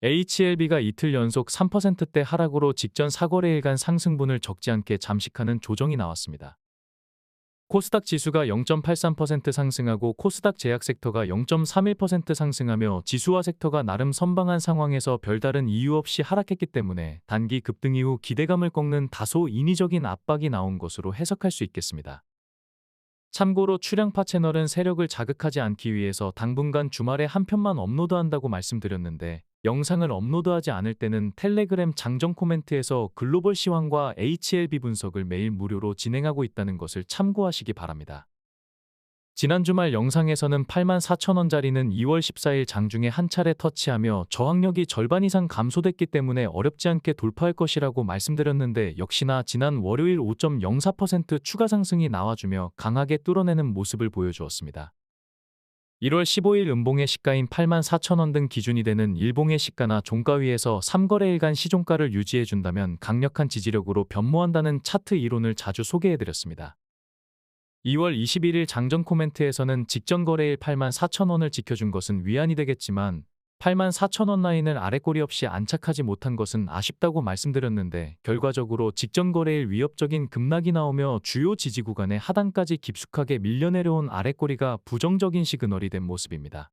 HLB가 이틀 연속 3%대 하락으로 직전 4거래일간 상승분을 적지 않게 잠식하는 조정이 나왔습니다. 코스닥 지수가 0.83% 상승하고 코스닥 제약 섹터가 0.31% 상승하며 지수화 섹터가 나름 선방한 상황에서 별다른 이유 없이 하락했기 때문에 단기 급등 이후 기대감을 꺾는 다소 인위적인 압박이 나온 것으로 해석할 수 있겠습니다. 참고로 출향파 채널은 세력을 자극하지 않기 위해서 당분간 주말에 한 편만 업로드한다고 말씀드렸는데, 영상을 업로드하지 않을 때는 텔레그램 장정 코멘트에서 글로벌 시황과 HLB 분석을 매일 무료로 진행하고 있다는 것을 참고하시기 바랍니다. 지난 주말 영상에서는 84,000원짜리는 2월 14일 장중에 한 차례 터치하며 저항력이 절반 이상 감소됐기 때문에 어렵지 않게 돌파할 것이라고 말씀드렸는데, 역시나 지난 월요일 5.04% 추가 상승이 나와주며 강하게 뚫어내는 모습을 보여주었습니다. 1월 15일 음봉의 시가인 84,000원 등 기준이 되는 일봉의 시가나 종가 위에서 3거래일간 시종가를 유지해준다면 강력한 지지력으로 변모한다는 차트 이론을 자주 소개해드렸습니다. 2월 21일 장전 코멘트에서는 직전 거래일 84,000원을 지켜준 것은 위안이 되겠지만 84,000원 라인을 아래꼬리 없이 안착하지 못한 것은 아쉽다고 말씀드렸는데, 결과적으로 직전 거래일 위협적인 급락이 나오며 주요 지지 구간의 하단까지 깊숙하게 밀려내려온 아래꼬리가 부정적인 시그널이 된 모습입니다.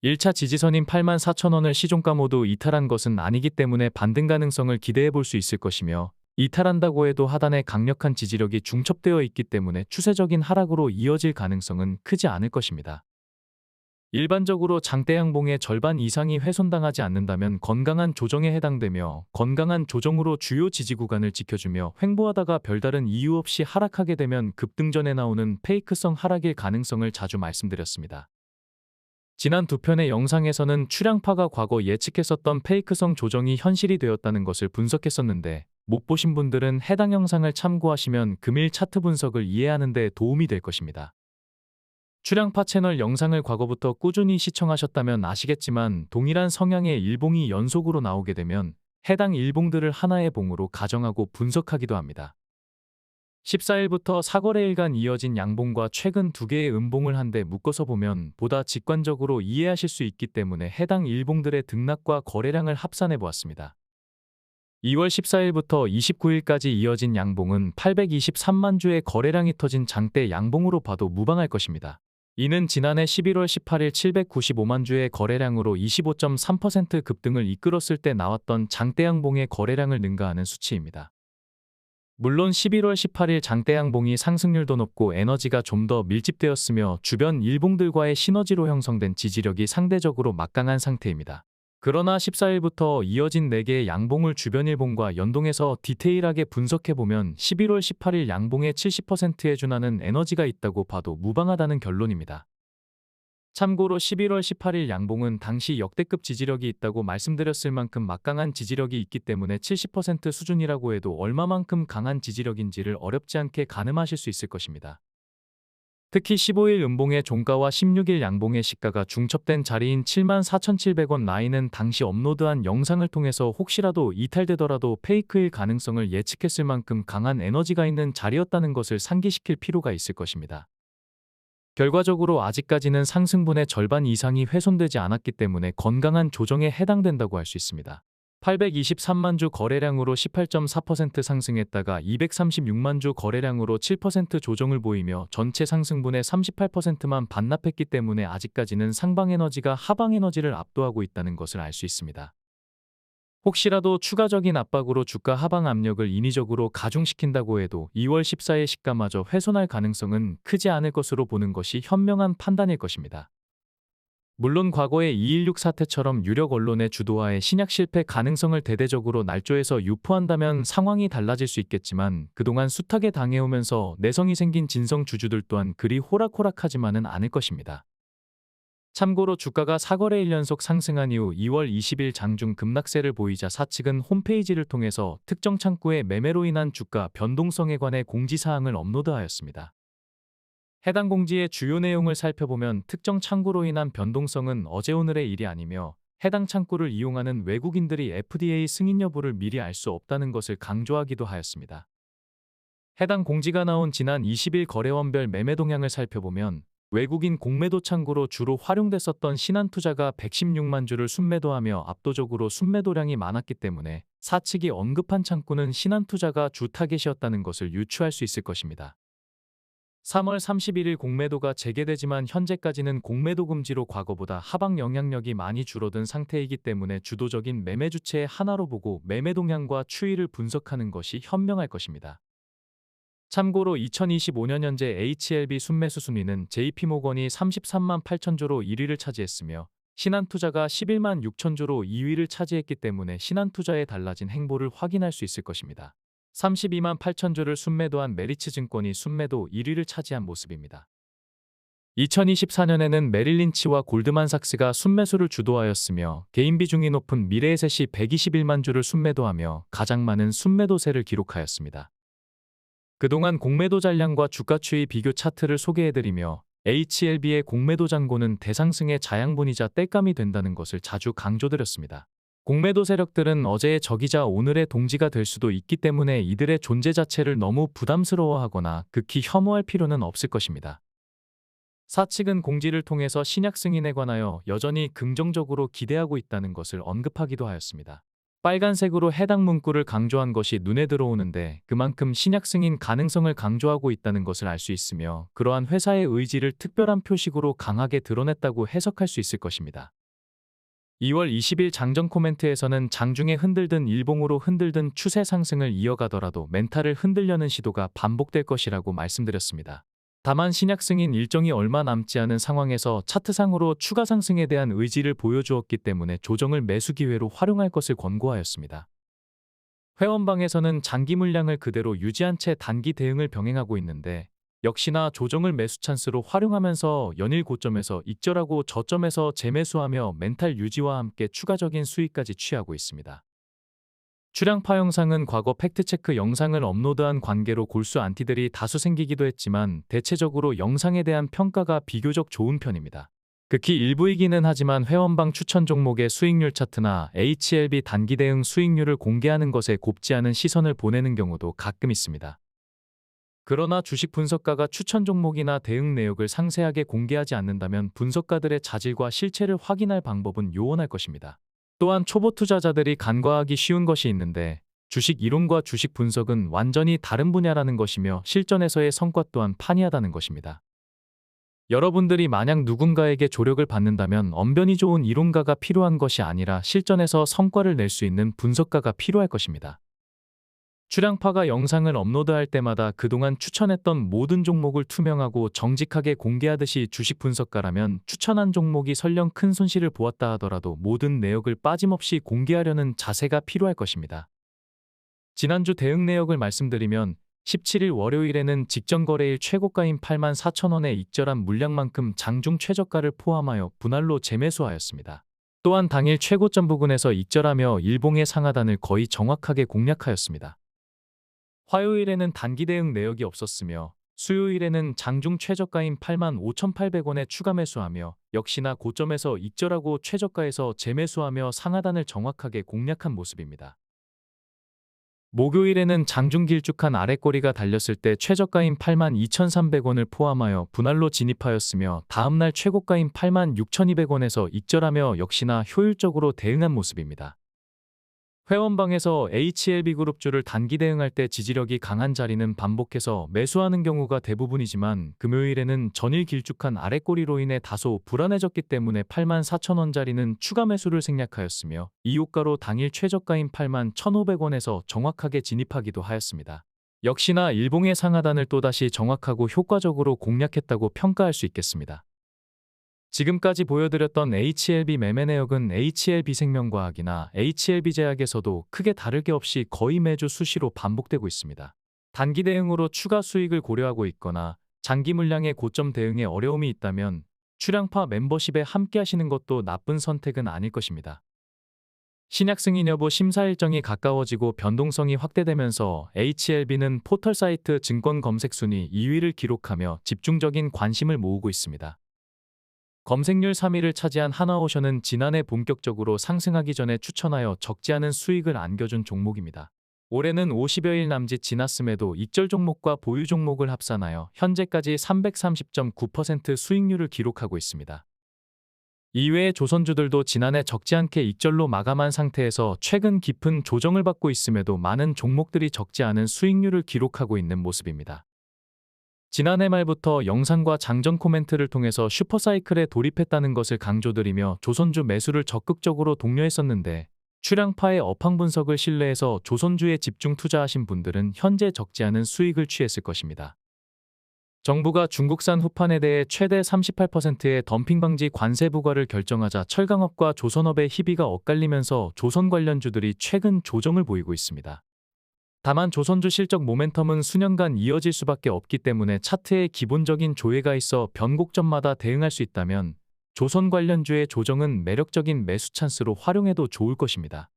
1차 지지선인 84,000원을 시종가 모두 이탈한 것은 아니기 때문에 반등 가능성을 기대해 볼 수 있을 것이며, 이탈한다고 해도 하단에 강력한 지지력이 중첩되어 있기 때문에 추세적인 하락으로 이어질 가능성은 크지 않을 것입니다. 일반적으로 장대 양봉의 절반 이상이 훼손당하지 않는다면 건강한 조정에 해당되며, 건강한 조정으로 주요 지지 구간을 지켜주며 횡보하다가 별다른 이유 없이 하락하게 되면 급등전에 나오는 페이크성 하락일 가능성을 자주 말씀드렸습니다. 지난 두 편의 영상에서는 출향파가 과거 예측했었던 페이크성 조정이 현실이 되었다는 것을 분석했었는데, 못 보신 분들은 해당 영상을 참고하시면 금일 차트 분석을 이해하는 데 도움이 될 것입니다. 출향파 채널 영상을 과거부터 꾸준히 시청하셨다면 아시겠지만, 동일한 성향의 일봉이 연속으로 나오게 되면 해당 일봉들을 하나의 봉으로 가정하고 분석하기도 합니다. 14일부터 4거래일간 이어진 양봉과 최근 두 개의 음봉을 한데 묶어서 보면 보다 직관적으로 이해하실 수 있기 때문에 해당 일봉들의 등락과 거래량을 합산해 보았습니다. 2월 14일부터 29일까지 이어진 양봉은 823만 주의 거래량이 터진 장대 양봉으로 봐도 무방할 것입니다. 이는 지난해 11월 18일 795만 주의 거래량으로 25.3% 급등을 이끌었을 때 나왔던 장대 양봉의 거래량을 능가하는 수치입니다. 물론 11월 18일 장대 양봉이 상승률도 높고 에너지가 좀 더 밀집되었으며 주변 일봉들과의 시너지로 형성된 지지력이 상대적으로 막강한 상태입니다. 그러나 14일부터 이어진 4개의 양봉을 주변 일봉과 연동해서 디테일하게 분석해보면 11월 18일 양봉의 70%에 준하는 에너지가 있다고 봐도 무방하다는 결론입니다. 참고로 11월 18일 양봉은 당시 역대급 지지력이 있다고 말씀드렸을 만큼 막강한 지지력이 있기 때문에 70% 수준이라고 해도 얼마만큼 강한 지지력인지를 어렵지 않게 가늠하실 수 있을 것입니다. 특히 15일 음봉의 종가와 16일 양봉의 시가가 중첩된 자리인 74,700원 라인은 당시 업로드한 영상을 통해서 혹시라도 이탈되더라도 페이크일 가능성을 예측했을 만큼 강한 에너지가 있는 자리였다는 것을 상기시킬 필요가 있을 것입니다. 결과적으로 아직까지는 상승분의 절반 이상이 훼손되지 않았기 때문에 건강한 조정에 해당된다고 할 수 있습니다. 823만 주 거래량으로 18.4% 상승했다가 236만 주 거래량으로 7% 조정을 보이며 전체 상승분의 38%만 반납했기 때문에 아직까지는 상방 에너지가 하방 에너지를 압도하고 있다는 것을 알 수 있습니다. 혹시라도 추가적인 압박으로 주가 하방 압력을 인위적으로 가중시킨다고 해도 2월 14일 시가마저 훼손할 가능성은 크지 않을 것으로 보는 것이 현명한 판단일 것입니다. 물론 과거의 2.16 사태처럼 유력 언론의 주도하에 신약 실패 가능성을 대대적으로 날조해서 유포한다면 상황이 달라질 수 있겠지만, 그동안 숱하게 당해오면서 내성이 생긴 진성 주주들 또한 그리 호락호락하지만은 않을 것입니다. 참고로 주가가 4거래일 연속 상승한 이후 2월 20일 장중 급락세를 보이자 사측은 홈페이지를 통해서 특정 창구의 매매로 인한 주가 변동성에 관해 공지사항을 업로드하였습니다. 해당 공지의 주요 내용을 살펴보면 특정 창구로 인한 변동성은 어제 오늘의 일이 아니며 해당 창구를 이용하는 외국인들이 FDA 승인 여부를 미리 알 수 없다는 것을 강조하기도 하였습니다. 해당 공지가 나온 지난 20일 거래원별 매매 동향을 살펴보면 외국인 공매도 창구로 주로 활용됐었던 신한투자가 116만 주를 순매도하며 압도적으로 순매도량이 많았기 때문에 사측이 언급한 창구는 신한투자가 주 타겟이었다는 것을 유추할 수 있을 것입니다. 3월 31일 공매도가 재개되지만 현재까지는 공매도 금지로 과거보다 하방 영향력이 많이 줄어든 상태이기 때문에 주도적인 매매 주체의 하나로 보고 매매 동향과 추이를 분석하는 것이 현명할 것입니다. 참고로 2025년 현재 HLB 순매수 순위는 JP모건이 33만 8천 주로 1위를 차지했으며 신한투자가 11만 6천 주로 2위를 차지했기 때문에 신한투자의 달라진 행보를 확인할 수 있을 것입니다. 32만 8천 주를 순매도한 메리츠증권이 순매도 1위를 차지한 모습입니다. 2024년에는 메릴린치와 골드만삭스가 순매수를 주도하였으며 개인 비중이 높은 미래에셋이 121만 주를 순매도하며 가장 많은 순매도세를 기록하였습니다. 그동안 공매도 잔량과 주가 추이 비교 차트를 소개해드리며 HLB의 공매도 잔고는 대상승의 자양분이자 땔감이 된다는 것을 자주 강조드렸습니다. 공매도 세력들은 어제의 적이자 오늘의 동지가 될 수도 있기 때문에 이들의 존재 자체를 너무 부담스러워하거나 극히 혐오할 필요는 없을 것입니다. 사측은 공지를 통해서 신약 승인에 관하여 여전히 긍정적으로 기대하고 있다는 것을 언급하기도 하였습니다. 빨간색으로 해당 문구를 강조한 것이 눈에 들어오는데 그만큼 신약 승인 가능성을 강조하고 있다는 것을 알 수 있으며 그러한 회사의 의지를 특별한 표식으로 강하게 드러냈다고 해석할 수 있을 것입니다. 2월 20일 장정 코멘트에서는 장중에 흔들든 일봉으로 흔들든 추세 상승을 이어가더라도 멘탈을 흔들려는 시도가 반복될 것이라고 말씀드렸습니다. 다만 신약 승인 일정이 얼마 남지 않은 상황에서 차트상으로 추가 상승에 대한 의지를 보여주었기 때문에 조정을 매수 기회로 활용할 것을 권고하였습니다. 회원방에서는 장기 물량을 그대로 유지한 채 단기 대응을 병행하고 있는데 역시나 조정을 매수 찬스로 활용하면서 연일 고점에서 익절하고 저점에서 재매수하며 멘탈 유지와 함께 추가적인 수익까지 취하고 있습니다. 출향파 영상은 과거 팩트체크 영상을 업로드한 관계로 골수 안티들이 다수 생기기도 했지만 대체적으로 영상에 대한 평가가 비교적 좋은 편입니다. 극히 일부이기는 하지만 회원방 추천 종목의 수익률 차트나 HLB 단기 대응 수익률을 공개하는 것에 곱지 않은 시선을 보내는 경우도 가끔 있습니다. 그러나 주식 분석가가 추천 종목이나 대응 내역을 상세하게 공개하지 않는다면 분석가들의 자질과 실체를 확인할 방법은 요원할 것입니다. 또한 초보 투자자들이 간과하기 쉬운 것이 있는데 주식 이론과 주식 분석은 완전히 다른 분야라는 것이며 실전에서의 성과 또한 판이하다는 것입니다. 여러분들이 만약 누군가에게 조력을 받는다면 언변이 좋은 이론가가 필요한 것이 아니라 실전에서 성과를 낼 수 있는 분석가가 필요할 것입니다. 출향파가 영상을 업로드할 때마다 그동안 추천했던 모든 종목을 투명하고 정직하게 공개하듯이 주식 분석가라면 추천한 종목이 설령 큰 손실을 보았다 하더라도 모든 내역을 빠짐없이 공개하려는 자세가 필요할 것입니다. 지난주 대응 내역을 말씀드리면 17일 월요일에는 직전 거래일 최고가인 84,000원의 익절한 물량만큼 장중 최저가를 포함하여 분할로 재매수하였습니다. 또한 당일 최고점 부근에서 익절하며 일봉의 상하단을 거의 정확하게 공략하였습니다. 화요일에는 단기 대응 내역이 없었으며 수요일에는 장중 최저가인 85,800원에 추가 매수하며 역시나 고점에서 익절하고 최저가에서 재매수하며 상하단을 정확하게 공략한 모습입니다. 목요일에는 장중 길쭉한 아랫꼬리가 달렸을 때 최저가인 82,300원을 포함하여 분할로 진입하였으며 다음날 최고가인 86,200원에서 익절하며 역시나 효율적으로 대응한 모습입니다. 회원방에서 HLB그룹주를 단기 대응할 때 지지력이 강한 자리는 반복해서 매수하는 경우가 대부분이지만 금요일에는 전일 길쭉한 아랫꼬리로 인해 다소 불안해졌기 때문에 84,000원짜리는 추가 매수를 생략하였으며 이 효과로 당일 최저가인 81,500원에서 정확하게 진입하기도 하였습니다. 역시나 일봉의 상하단을 또다시 정확하고 효과적으로 공략했다고 평가할 수 있겠습니다. 지금까지 보여드렸던 HLB 매매 내역은 HLB생명과학이나 HLB제약에서도 크게 다를 게 없이 거의 매주 수시로 반복되고 있습니다. 단기 대응으로 추가 수익을 고려하고 있거나 장기 물량의 고점 대응에 어려움이 있다면 출향파 멤버십에 함께 하시는 것도 나쁜 선택은 아닐 것입니다. 신약 승인 여부 심사 일정이 가까워지고 변동성이 확대되면서 HLB는 포털 사이트 증권 검색 순위 2위를 기록하며 집중적인 관심을 모으고 있습니다. 검색률 3위를 차지한 하나오션은 지난해 본격적으로 상승하기 전에 추천하여 적지 않은 수익을 안겨준 종목입니다. 올해는 50여일 남짓 지났음에도 익절 종목과 보유 종목을 합산하여 현재까지 330.9% 수익률을 기록하고 있습니다. 이외의 조선주들도 지난해 적지 않게 익절로 마감한 상태에서 최근 깊은 조정을 받고 있음에도 많은 종목들이 적지 않은 수익률을 기록하고 있는 모습입니다. 지난해 말부터 영상과 장전 코멘트를 통해서 슈퍼사이클에 돌입했다는 것을 강조드리며 조선주 매수를 적극적으로 독려했었는데, 출향파의 업황 분석을 신뢰해서 조선주에 집중 투자하신 분들은 현재 적지 않은 수익을 취했을 것입니다. 정부가 중국산 후판에 대해 최대 38%의 덤핑 방지 관세 부과를 결정하자 철강업과 조선업의 희비가 엇갈리면서 조선 관련주들이 최근 조정을 보이고 있습니다. 다만 조선주 실적 모멘텀은 수년간 이어질 수밖에 없기 때문에 차트에 기본적인 조회가 있어 변곡점마다 대응할 수 있다면 조선 관련주의 조정은 매력적인 매수 찬스로 활용해도 좋을 것입니다.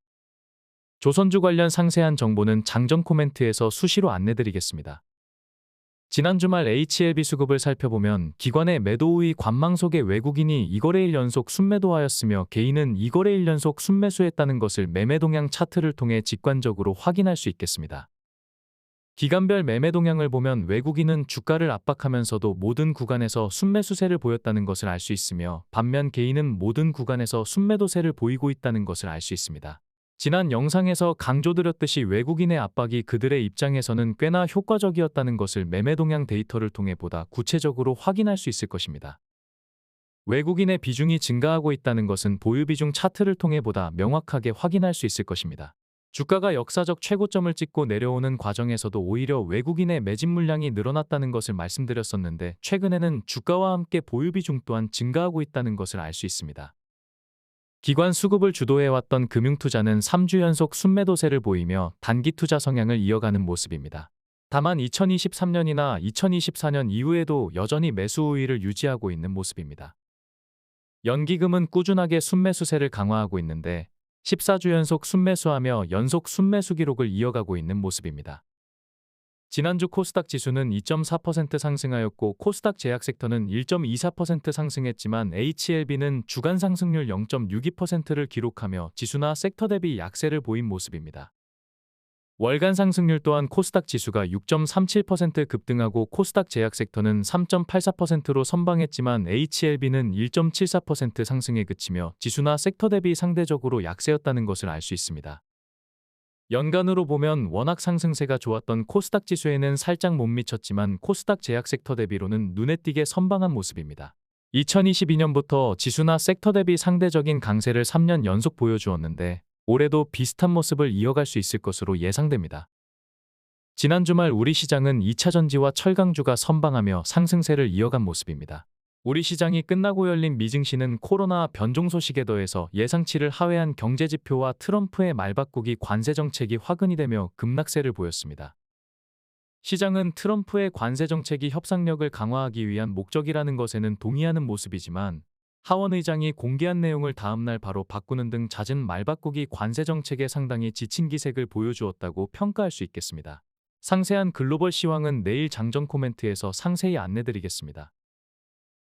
조선주 관련 상세한 정보는 장전 코멘트에서 수시로 안내드리겠습니다. 지난 주말 HLB 수급을 살펴보면 기관의 매도 우위 관망 속에 외국인이 2거래일 연속 순매도하였으며 개인은 2거래일 연속 순매수했다는 것을 매매 동향 차트를 통해 직관적으로 확인할 수 있겠습니다. 기간별 매매 동향을 보면 외국인은 주가를 압박하면서도 모든 구간에서 순매수세를 보였다는 것을 알 수 있으며, 반면 개인은 모든 구간에서 순매도세를 보이고 있다는 것을 알 수 있습니다. 지난 영상에서 강조드렸듯이 외국인의 압박이 그들의 입장에서는 꽤나 효과적이었다는 것을 매매 동향 데이터를 통해 보다 구체적으로 확인할 수 있을 것입니다. 외국인의 비중이 증가하고 있다는 것은 보유 비중 차트를 통해 보다 명확하게 확인할 수 있을 것입니다. 주가가 역사적 최고점을 찍고 내려오는 과정에서도 오히려 외국인의 매집 물량이 늘어났다는 것을 말씀드렸었는데, 최근에는 주가와 함께 보유 비중 또한 증가하고 있다는 것을 알 수 있습니다. 기관 수급을 주도해왔던 금융투자는 3주 연속 순매도세를 보이며 단기 투자 성향을 이어가는 모습입니다. 다만 2023년이나 2024년 이후에도 여전히 매수 우위를 유지하고 있는 모습입니다. 연기금은 꾸준하게 순매수세를 강화하고 있는데 14주 연속 순매수하며 연속 순매수 기록을 이어가고 있는 모습입니다. 지난주 코스닥 지수는 2.4% 상승하였고 코스닥 제약 섹터는 1.24% 상승했지만 HLB는 주간 상승률 0.62%를 기록하며 지수나 섹터 대비 약세를 보인 모습입니다. 월간 상승률 또한 코스닥 지수가 6.37% 급등하고 코스닥 제약 섹터는 3.84%로 선방했지만 HLB는 1.74% 상승에 그치며 지수나 섹터 대비 상대적으로 약세였다는 것을 알 수 있습니다. 연간으로 보면 워낙 상승세가 좋았던 코스닥 지수에는 살짝 못 미쳤지만 코스닥 제약 섹터 대비로는 눈에 띄게 선방한 모습입니다. 2022년부터 지수나 섹터 대비 상대적인 강세를 3년 연속 보여주었는데 올해도 비슷한 모습을 이어갈 수 있을 것으로 예상됩니다. 지난 주말 우리 시장은 2차 전지와 철강주가 선방하며 상승세를 이어간 모습입니다. 우리 시장이 끝나고 열린 미증시는 코로나 변종 소식에 더해서 예상치를 하회한 경제지표와 트럼프의 말바꾸기 관세 정책이 화근이 되며 급락세를 보였습니다. 시장은 트럼프의 관세 정책이 협상력을 강화하기 위한 목적이라는 것에는 동의하는 모습이지만 하원 의장이 공개한 내용을 다음날 바로 바꾸는 등 잦은 말바꾸기 관세 정책에 상당히 지친 기색을 보여주었다고 평가할 수 있겠습니다. 상세한 글로벌 시황은 내일 장전 코멘트에서 상세히 안내드리겠습니다.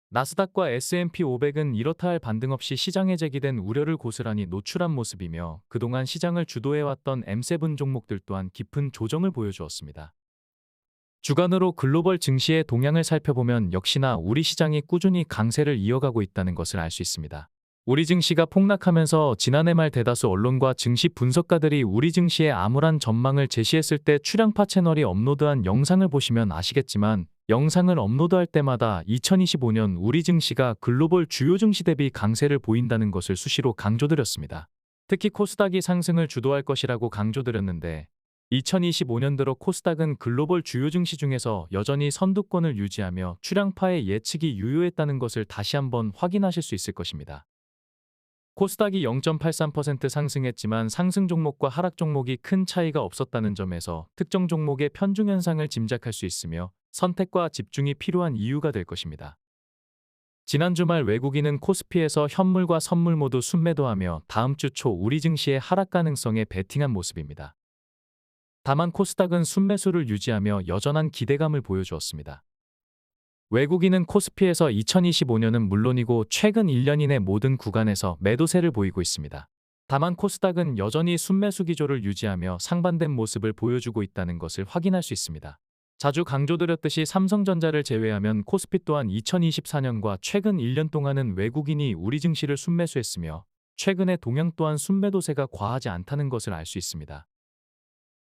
나스닥과 S&P 500은 이렇다 할 반등 없이 시장에 제기된 우려를 고스란히 노출한 모습이며 그동안 시장을 주도해왔던 M7 종목들 또한 깊은 조정을 보여주었습니다. 주간으로 글로벌 증시의 동향을 살펴보면 역시나 우리 시장이 꾸준히 강세를 이어가고 있다는 것을 알 수 있습니다. 우리 증시가 폭락하면서 지난해 말 대다수 언론과 증시 분석가들이 우리 증시의 암울한 전망을 제시했을 때 출향파 채널이 업로드한 영상을 보시면 아시겠지만 영상을 업로드할 때마다 2025년 우리 증시가 글로벌 주요 증시 대비 강세를 보인다는 것을 수시로 강조드렸습니다. 특히 코스닥이 상승을 주도할 것이라고 강조드렸는데 2025년 들어 코스닥은 글로벌 주요 증시 중에서 여전히 선두권을 유지하며 출향파의 예측이 유효했다는 것을 다시 한번 확인하실 수 있을 것입니다. 코스닥이 0.83% 상승했지만 상승 종목과 하락 종목이 큰 차이가 없었다는 점에서 특정 종목의 편중 현상을 짐작할 수 있으며 선택과 집중이 필요한 이유가 될 것입니다. 지난 주말 외국인은 코스피에서 현물과 선물 모두 순매도하며 다음 주 초 우리 증시의 하락 가능성에 베팅한 모습입니다. 다만 코스닥은 순매수를 유지하며 여전한 기대감을 보여주었습니다. 외국인은 코스피에서 2025년은 물론이고 최근 1년 이내 모든 구간에서 매도세를 보이고 있습니다. 다만 코스닥은 여전히 순매수 기조를 유지하며 상반된 모습을 보여주고 있다는 것을 확인할 수 있습니다. 자주 강조드렸듯이 삼성전자를 제외하면 코스피 또한 2024년과 최근 1년 동안은 외국인이 우리 증시를 순매수했으며 최근의 동향 또한 순매도세가 과하지 않다는 것을 알 수 있습니다.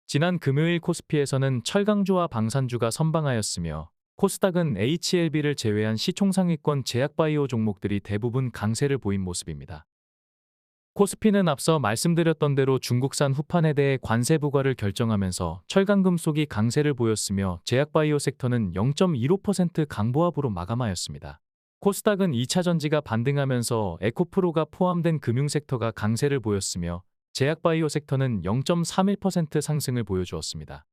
지난 금요일 코스피에서는 철강주와 방산주가 선방하였으며 코스닥은 HLB를 제외한 시총상위권 제약바이오 종목들이 대부분 강세를 보인 모습입니다. 코스피는 앞서 말씀드렸던 대로 중국산 후판에 대해 관세 부과를 결정하면서 철강금속이 강세를 보였으며 제약바이오 섹터는 0.15% 강보합으로 마감하였습니다. 코스닥은 2차 전지가 반등하면서 에코프로가 포함된 금융섹터가 강세를 보였으며 제약바이오 섹터는 0.31% 상승을 보여주었습니다.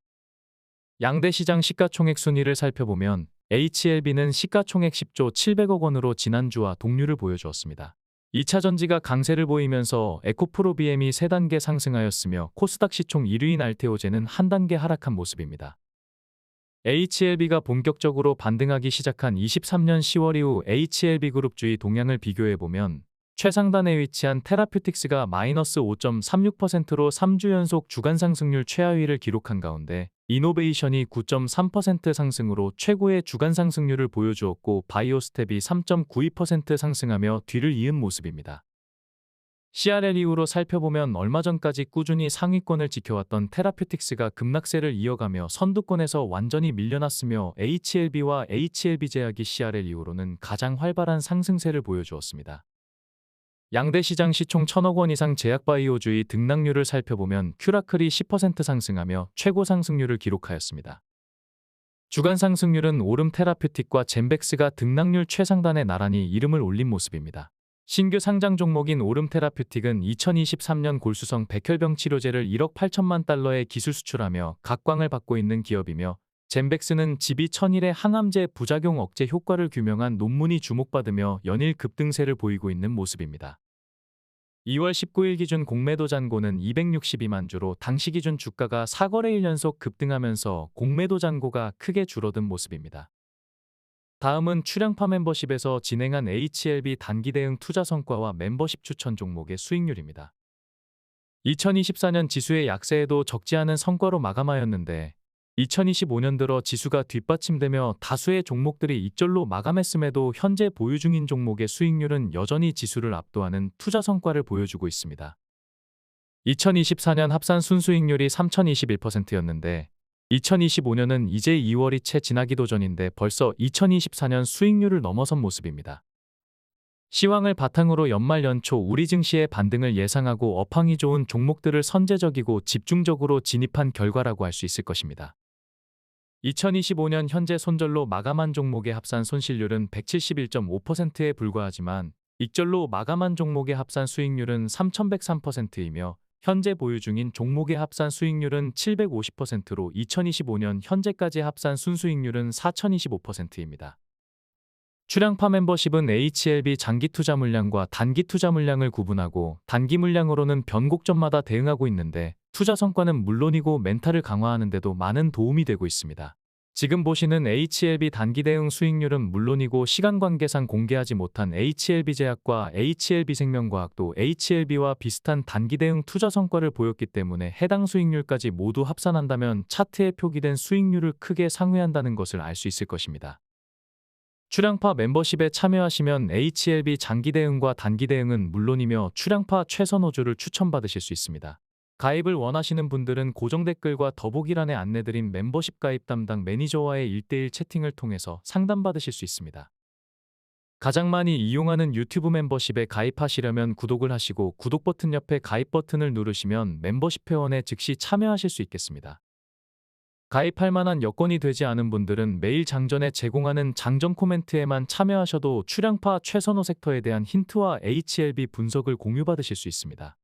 양대 시장 시가총액 순위를 살펴보면 HLB는 시가총액 10조 700억 원으로 지난주와 동률을 보여주었습니다. 2차 전지가 강세를 보이면서 에코프로 BM이 3단계 상승하였으며 코스닥 시총 1위인 알테오제는 한 단계 하락한 모습입니다. HLB가 본격적으로 반등하기 시작한 23년 10월 이후 HLB그룹주의 동향을 비교해보면 최상단에 위치한 테라퓨틱스가 마이너스 5.36%로 3주 연속 주간 상승률 최하위를 기록한 가운데 이노베이션이 9.3% 상승으로 최고의 주간 상승률을 보여주었고 바이오스텝이 3.92% 상승하며 뒤를 이은 모습입니다. CRL 이후로 살펴보면 얼마 전까지 꾸준히 상위권을 지켜왔던 테라퓨틱스가 급락세를 이어가며 선두권에서 완전히 밀려났으며 HLB와 HLB제약이 CRL 이후로는 가장 활발한 상승세를 보여주었습니다. 양대 시장 시총 1,000억 원 이상 제약바이오주의 등락률을 살펴보면 큐라클이 10% 상승하며 최고 상승률을 기록하였습니다. 주간 상승률은 오름 테라퓨틱과 젠백스가 등락률 최상단에 나란히 이름을 올린 모습입니다. 신규 상장 종목인 오름 테라퓨틱은 2023년 골수성 백혈병 치료제를 1억 8천만 달러에 기술 수출하며 각광을 받고 있는 기업이며 젠백스는 GB1001의 항암제 부작용 억제 효과를 규명한 논문이 주목받으며 연일 급등세를 보이고 있는 모습입니다. 2월 19일 기준 공매도 잔고는 262만 주로 당시 기준 주가가 4거래일 연속 급등하면서 공매도 잔고가 크게 줄어든 모습입니다. 다음은 출량파 멤버십에서 진행한 HLB 단기 대응 투자 성과와 멤버십 추천 종목의 수익률입니다. 2024년 지수의 약세에도 적지 않은 성과로 마감하였는데 2025년 들어 지수가 뒷받침되며 다수의 종목들이 익절로 마감했음에도 현재 보유 중인 종목의 수익률은 여전히 지수를 압도하는 투자 성과를 보여주고 있습니다. 2024년 합산 순수익률이 3,021%였는데 2025년은 이제 2월이 채 지나기도 전인데 벌써 2024년 수익률을 넘어선 모습입니다. 시황을 바탕으로 연말 연초 우리 증시의 반등을 예상하고 업황이 좋은 종목들을 선제적이고 집중적으로 진입한 결과라고 할 수 있을 것입니다. 2025년 현재 손절로 마감한 종목의 합산 손실률은 171.5%에 불과하지만 익절로 마감한 종목의 합산 수익률은 3,103%이며 현재 보유 중인 종목의 합산 수익률은 750%로 2025년 현재까지 합산 순수익률은 4,025%입니다. 출량파 멤버십은 HLB 장기 투자 물량과 단기 투자 물량을 구분하고 단기 물량으로는 변곡점마다 대응하고 있는데 투자 성과는 물론이고 멘탈을 강화하는 데도 많은 도움이 되고 있습니다. 지금 보시는 HLB 단기 대응 수익률은 물론이고 시간관계상 공개하지 못한 HLB제약과 HLB생명과학도 HLB와 비슷한 단기 대응 투자 성과를 보였기 때문에 해당 수익률까지 모두 합산한다면 차트에 표기된 수익률을 크게 상회한다는 것을 알 수 있을 것입니다. 출량파 멤버십에 참여하시면 HLB 장기 대응과 단기 대응은 물론이며 출량파 최선 5주를 추천받으실 수 있습니다. 가입을 원하시는 분들은 고정 댓글과 더보기란에 안내드린 멤버십 가입 담당 매니저와의 1:1 채팅을 통해서 상담받으실 수 있습니다. 가장 많이 이용하는 유튜브 멤버십에 가입하시려면 구독을 하시고 구독 버튼 옆에 가입 버튼을 누르시면 멤버십 회원에 즉시 참여하실 수 있겠습니다. 가입할 만한 여건이 되지 않은 분들은 매일 장전에 제공하는 장전 코멘트에만 참여하셔도 출량파 최선호 섹터에 대한 힌트와 HLB 분석을 공유받으실 수 있습니다.